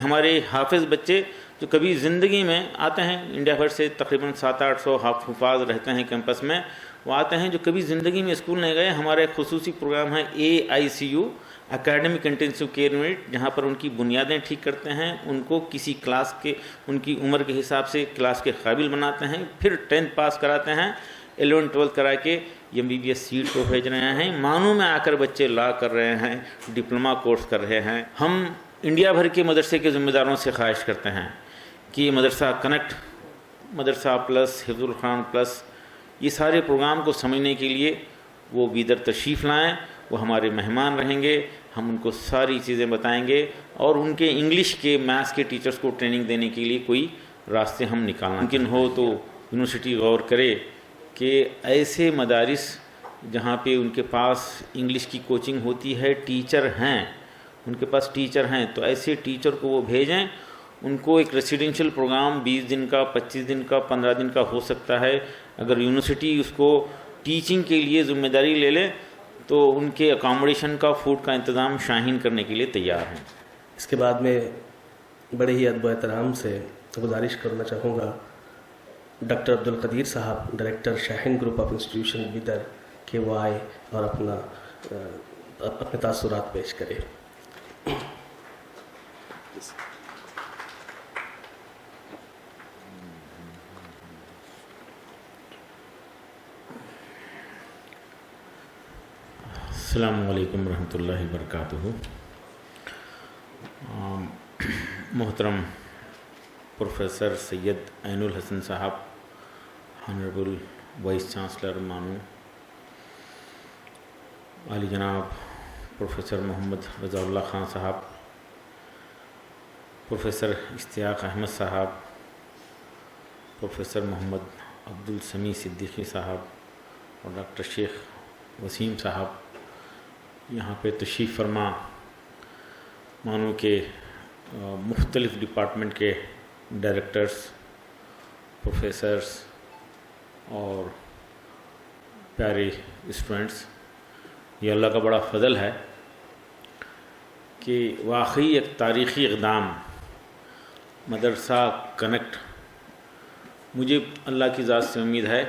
ہمارے حافظ بچے جو کبھی زندگی میں آتے ہیں، انڈیا بھر سے تقریباً 700-800 حفاظ رہتے ہیں کیمپس میں، وہ آتے ہیں جو کبھی زندگی میں اسکول نہیں گئے. ہمارا ایک خصوصی پروگرام ہے AICU academic intensive care unit, جہاں پر ان کی بنیادیں ٹھیک کرتے ہیں، ان کو کسی کلاس کے ان کی عمر کے حساب سے کلاس کے قابل بناتے ہیں، پھر 10th پاس کراتے ہیں، 11 12 کرا کے MBBS سیٹ کو بھیج رہے ہیں. مانو میں آ کر بچے لا کر رہے ہیں، ڈپلومہ کورس کر رہے ہیں. ہم انڈیا بھر کے مدرسے کے ذمہ داروں سے خواہش کرتے ہیں کہ مدرسہ کنیکٹ، مدرسہ پلس، حفظ القرآن پلس، یہ سارے پروگرام کو سمجھنے کے لیے وہ بیدر تشریف لائیں. وہ ہمارے مہمان رہیں گے، ہم ان کو ساری چیزیں بتائیں گے، اور ان کے انگلش کے، میتھس کے ٹیچرز کو ٹریننگ دینے کے لیے کوئی راستے ہم نکالنا ممکن ہو تو یونیورسٹی غور کرے کہ ایسے مدارس جہاں پہ ان کے پاس انگلش کی کوچنگ ہوتی ہے، ٹیچر ہیں، ان کے پاس ٹیچر ہیں، تو ایسے ٹیچر کو وہ بھیجیں. ان کو ایک ریسیڈینشیل پروگرام 20 دن کا، 25 دن کا، 15 دن کا ہو سکتا ہے. اگر یونیورسٹی اس کو ٹیچنگ کے لیے ذمہ داری لے لے تو ان کے اکاموڈیشن کا، فوڈ کا انتظام شاہین کرنے کے لیے تیار ہیں. اس کے بعد میں بڑے ہی ادب و احترام سے گزارش کرنا چاہوں گا ڈاکٹر عبدالقدیر صاحب، director Shaheen group of institution Bidar, کہ وہ آئے اور اپنے تاثرات پیش کرے. السلام علیکم ورحمۃ اللہ وبرکاتہ. محترم پروفیسر سید عین الحسن صاحب، آنریبل وائس چانسلر مانو، عالی جناب پروفیسر محمد رضا اللہ خان صاحب، پروفیسر اشتیاق احمد صاحب، پروفیسر محمد عبدالسمیع صدیقی صاحب، اور ڈاکٹر شیخ وسیم صاحب، یہاں پہ تشریف فرما مانو کے مختلف ڈپارٹمنٹ کے ڈائریکٹرز، پروفیسرز اور پیارے اسٹوڈنٹس. یہ اللہ کا بڑا فضل ہے کہ واقعی ایک تاریخی اقدام مدرسہ کنیکٹ، مجھے اللہ کی ذات سے امید ہے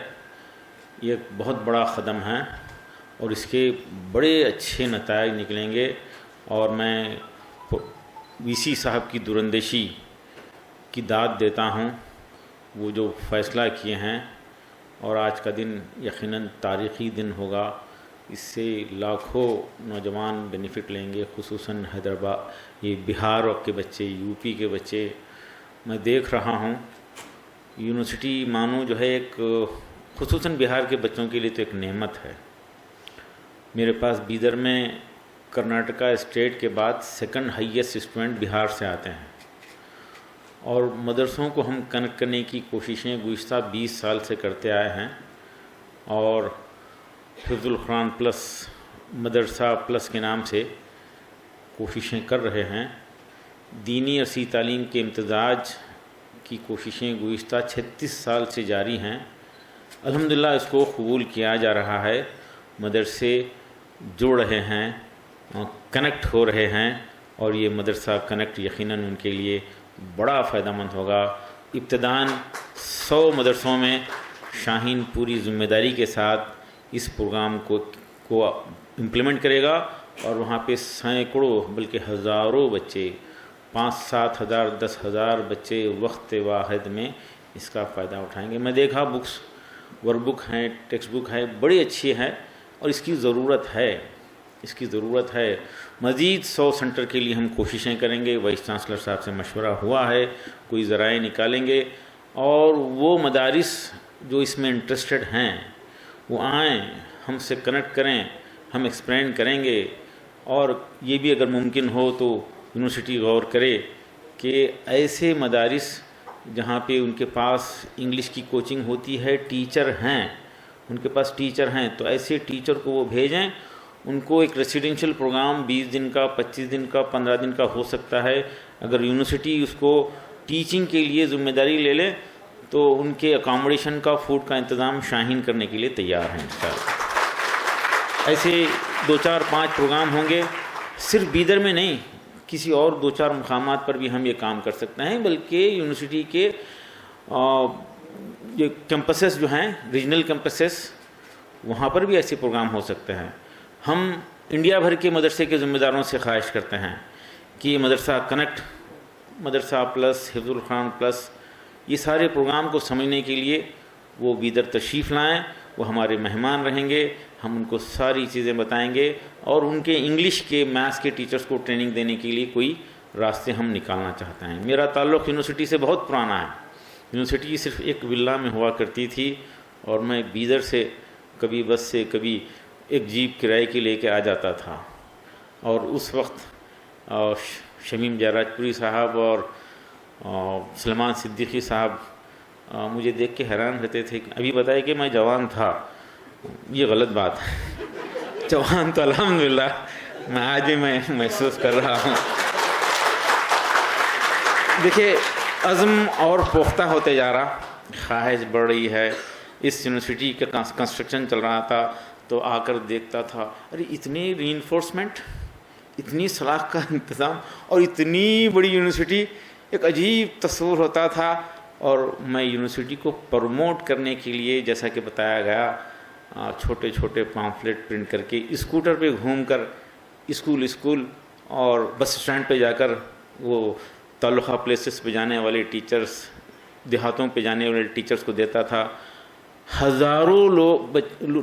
یہ ایک بہت بڑا قدم ہے اور اس کے بڑے اچھے نتائج نکلیں گے. اور میں VC صاحب کی دوراندیشی کی داد دیتا ہوں، وہ جو فیصلہ کیے ہیں، اور آج کا دن یقیناً تاریخی دن ہوگا. اس سے لاکھوں نوجوان بینیفٹ لیں گے، خصوصاً حیدرآباد، یہ بہار کے بچے، UP کے بچے. میں دیکھ رہا ہوں یونیورسٹی مانو جو ہے ایک، خصوصاً بہار کے بچوں کے لیے تو ایک نعمت ہے. میرے پاس بیدر میں کرناٹکا اسٹیٹ کے بعد 2nd ہائیسٹ اسٹوڈنٹ بہار سے آتے ہیں، اور مدرسوں کو ہم کنیکٹ کرنے کی کوششیں گزشتہ 20 سال سے کرتے آئے ہیں، اور حفظ القرآن پلس، مدرسہ پلس کے نام سے کوششیں کر رہے ہیں. دینی عرصی تعلیم کے امتزاج کی کوششیں گزشتہ 36 سال سے جاری ہیں. الحمدللہ اس کو قبول کیا جا رہا ہے، مدرسے جڑ رہے ہیں، کنیکٹ ہو رہے ہیں، اور یہ مدرسہ کنیکٹ یقیناً ان کے لیے بڑا فائدہ مند ہوگا. ابتداً 100 مدرسوں میں شاہین پوری ذمہ داری کے ساتھ اس پروگرام کو امپلیمنٹ کرے گا، اور وہاں پہ سینکڑوں بلکہ ہزاروں بچے، 5-7 ہزار 10 ہزار بچے وقت واحد میں اس کا فائدہ اٹھائیں گے. میں دیکھا بکس، ورک بک ہیں، ٹیکسٹ بک ہے، بڑی اچھی ہے، اور اس کی ضرورت ہے، اس کی ضرورت ہے. مزید 100 سینٹر کے لیے ہم کوششیں کریں گے. وائس چانسلر صاحب سے مشورہ ہوا ہے، کوئی ذرائع نکالیں گے، اور وہ مدارس جو اس میں انٹرسٹڈ ہیں وہ آئیں، ہم سے کنیکٹ کریں، ہم ایکسپلین کریں گے. اور یہ بھی اگر ممکن ہو تو یونیورسٹی غور کرے کہ ایسے مدارس جہاں پہ ان کے پاس انگلش کی کوچنگ ہوتی ہے، ٹیچر ہیں، ان کے پاس ٹیچر ہیں، تو ایسے ٹیچر کو وہ بھیجیں. ان کو ایک ریسیڈینشیل پروگرام 20 دن کا، 25 دن کا، 15 دن کا ہو سکتا ہے. اگر یونیورسٹی اس کو ٹیچنگ کے لیے ذمہ داری لے لے تو ان کے اکاموڈیشن کا، فوڈ کا انتظام شاہین کرنے کے لیے تیار ہیں انشاءاللہ. ایسے 2-4-5 پروگرام ہوں گے، صرف بیدر میں نہیں، کسی اور 2-4 مقامات پر بھی ہم یہ کام کر سکتے ہیں، بلکہ یونیورسٹی کے یہ کیمپسز جو ہیں، ریجنل کیمپسز، وہاں پر بھی ایسے پروگرام ہو سکتے ہیں۔ ہم انڈیا بھر کے مدرسے کے ذمہ داروں سے خواہش کرتے ہیں کہ مدرسہ کنیکٹ، مدرسہ پلس، حفظ القرآن پلس، یہ سارے پروگرام کو سمجھنے کے لیے وہ بیدر تشریف لائیں، وہ ہمارے مہمان رہیں گے، ہم ان کو ساری چیزیں بتائیں گے، اور ان کے انگلش کے، میتھس کے ٹیچرز کو ٹریننگ دینے کے لیے کوئی راستے ہم نکالنا چاہتے ہیں۔ میرا تعلق یونیورسٹی سے بہت پرانا ہے۔ یونیورسٹی صرف ایک ولا میں ہوا کرتی تھی، اور میں بیدر سے کبھی بس سے، کبھی ایک جیپ کرائے کے لے کے آ جاتا تھا، اور اس وقت شمیم جاراج پوری صاحب اور سلمان صدیقی صاحب مجھے دیکھ کے حیران رہتے تھے کہ ابھی بتائے کہ میں جوان تھا، یہ غلط بات ہے، جوان تو الحمدللہ میں آج بھی میں محسوس کر رہا ہوں۔ دیکھیے عزم اور پختہ ہوتے جا رہا، خواہش بڑھ رہی ہے۔ اس یونیورسٹی کا کنسٹرکشن چل رہا تھا تو آ کر دیکھتا تھا، ارے اتنی ری انفورسمنٹ، اتنی سلاخ کا انتظام اور اتنی بڑی یونیورسٹی، ایک عجیب تصور ہوتا تھا۔ اور میں یونیورسٹی کو پروموٹ کرنے کے لیے، جیسا کہ بتایا گیا، چھوٹے چھوٹے پامفلیٹ پرنٹ کر کے اسکوٹر پہ گھوم کر اسکول اور بس اسٹینڈ پہ جا کر وہ تعلقہ پلیسز پہ جانے والے ٹیچرز، دیہاتوں پہ جانے والے ٹیچرز کو دیتا تھا۔ ہزاروں لوگ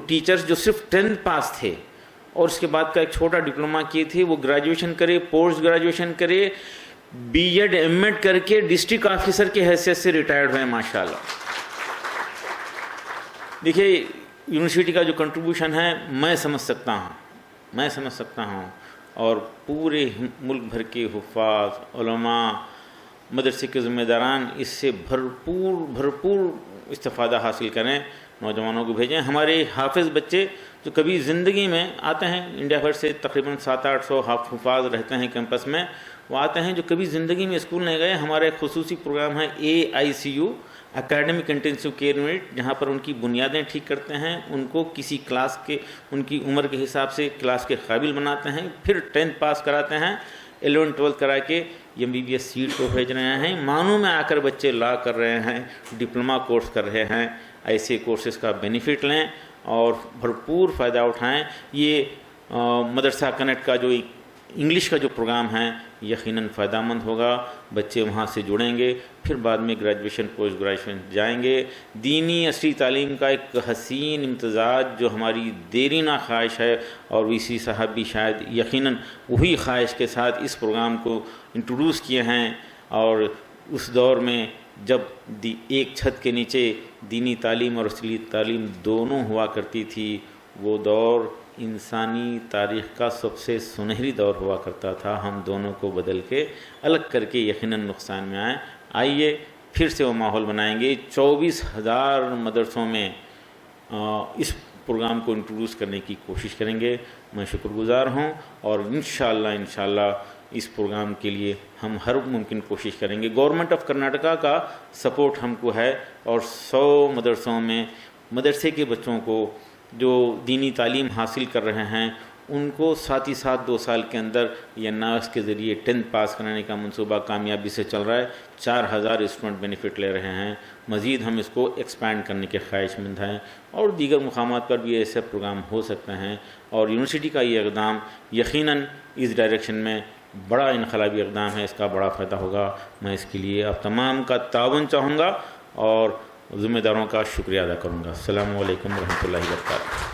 ٹیچرز جو صرف 10th پاس تھے اور اس کے بعد کا ایک چھوٹا ڈپلومہ کیے تھے، وہ گریجویشن کرے، پوسٹ گریجویشن کرے، بی ایڈ ایم ایڈ کر کے ڈسٹرکٹ آفیسر کی حیثیت سے ریٹائرڈ ہوئے ماشاءاللہ۔ دیکھیے یونیورسٹی کا جو کنٹریبیوشن ہے میں سمجھ سکتا ہوں، اور پورے ملک بھر کے حفاظ، علماء، مدرسے کے ذمہ داران اس سے بھرپور استفادہ حاصل کریں، نوجوانوں کو بھیجیں۔ ہمارے حافظ بچے جو کبھی زندگی میں آتے ہیں، انڈیا بھر سے تقریباً 700-800 حفاظ رہتے ہیں کیمپس میں، وہ آتے ہیں جو کبھی زندگی میں اسکول نہیں گئے۔ ہمارا ایک خصوصی پروگرام ہے AICU، اکیڈمک انٹینسیو کیئر یونٹ، جہاں پر ان کی بنیادیں ٹھیک کرتے ہیں، ان کو کسی کلاس کے، ان کی عمر کے حساب سے کلاس کے قابل بناتے ہیں، پھر 10th پاس کراتے ہیں، 11th 12th کرا کے MBBS سیٹ کو بھیج رہے ہیں۔ مانوں میں آ کر بچے لا کر رہے ہیں، ڈپلومہ کورس کر رہے ہیں۔ ایسے کورسز کا بینیفٹ لیں اور بھرپور فائدہ اٹھائیں۔ یہ مدرسہ کنیکٹ کا جو انگلش کا جو پروگرام ہے یقیناً فائدہ مند ہوگا، بچے وہاں سے جڑیں گے، پھر بعد میں گریجویشن پوسٹ گریجویشن جائیں گے۔ دینی عصری تعلیم کا ایک حسین امتزاج جو ہماری دیرینہ خواہش ہے، اور VC صاحب بھی شاید یقیناً وہی خواہش کے ساتھ اس پروگرام کو انٹروڈیوس کیے ہیں۔ اور اس دور میں جب ایک چھت کے نیچے دینی تعلیم اور عصری تعلیم دونوں ہوا کرتی تھی، وہ دور انسانی تاریخ کا سب سے سنہری دور ہوا کرتا تھا۔ ہم دونوں کو بدل کے الگ کر کے یقیناً نقصان میں آئیے پھر سے وہ ماحول بنائیں گے۔ 24,000 مدرسوں میں اس پروگرام کو انٹروڈیوس کرنے کی کوشش کریں گے۔ میں شکر گزار ہوں، اور انشاءاللہ اس پروگرام کے لیے ہم ہر ممکن کوشش کریں گے۔ گورنمنٹ آف کرناٹکا کا سپورٹ ہم کو ہے، اور 100 مدرسوں میں مدرسے کے بچوں کو جو دینی تعلیم حاصل کر رہے ہیں ان کو ساتھ ہی ساتھ 2 سال کے اندر یہ NAAS کے ذریعے 10th پاس کرانے کا منصوبہ کامیابی سے چل رہا ہے۔ 4,000 اسٹوڈنٹ بینیفٹ لے رہے ہیں۔ مزید ہم اس کو ایکسپینڈ کرنے کے خواہش مند ہیں، اور دیگر مقامات پر بھی ایسے پروگرام ہو سکتے ہیں، اور یونیورسٹی کا یہ اقدام یقیناً اس ڈائریکشن میں بڑا انقلابی اقدام ہے، اس کا بڑا فائدہ ہوگا۔ میں اس کے لیے آپ تمام کا تعاون چاہوں گا اور ذمہ داروں کا شکریہ ادا کروں گا۔ السلام علیکم ورحمۃ اللہ وبرکاتہ۔